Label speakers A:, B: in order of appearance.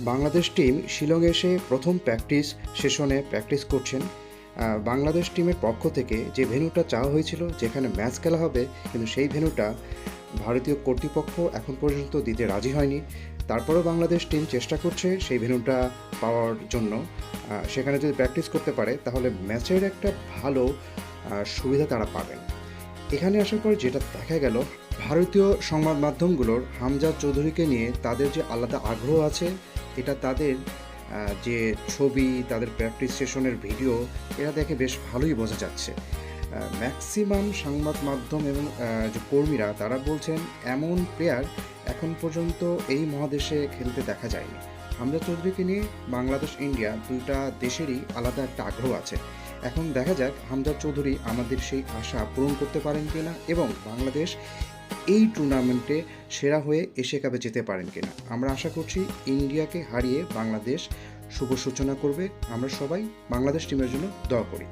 A: Bangladesh team শিলংয়ে এসে প্রথম প্র্যাকটিস সেশনে প্র্যাকটিস করছেন। বাংলাদেশ টিমের পক্ষ থেকে যে ভেন্যুটা চাওয়া হয়েছিল, যেখানে ম্যাচ খেলা হবে, কিন্তু সেই ভেন্যুটা ভারতীয় কর্তৃপক্ষ এখন পর্যন্ত দিতে রাজি হয়নি। তারপরেও বাংলাদেশ টিম চেষ্টা করছে সেই ভেন্যুটা পাওয়ার জন্য। সেখানে যদি প্র্যাকটিস করতে পারে তাহলে ম্যাচের একটা ভালো সুবিধা তারা পাবেন। এখানে আসার পর যেটা দেখা গেল, ভারতীয় সংবাদ মাধ্যমগুলোর হামজা চৌধুরীকে নিয়ে তাদের যে আলাদা আগ্রহ আছে, এটা তাদের যে ছবি, তাদের প্র্যাকটিস সেশনের ভিডিও, এরা দেখে বেশ ভালোই বোঝা যাচ্ছে। ম্যাক্সিমাম সংবাদ মাধ্যম এবং যে কর্মীরা তারা বলছেন এমন প্লেয়ার এখন পর্যন্ত এই মহাদেশে খেলতে দেখা যায়নি। হামজা চৌধুরীকে নিয়ে বাংলাদেশ ইন্ডিয়া দুইটা দেশেরই আলাদা একটা আগ্রহ আছে। এখন দেখা যাক হামজা চৌধুরী আমাদের সেই আশা পূরণ করতে পারেন কিনা এবং বাংলাদেশ এই টুর্নামেন্টে সেরা হয়ে এশিয়া কাপে যেতে পারেন কিনা। আমরা আশা করছি ইন্ডিয়াকে হারিয়ে বাংলাদেশ শুভ সূচনা করবে। আমরা সবাই বাংলাদেশ টিমের জন্য দোয়া করি।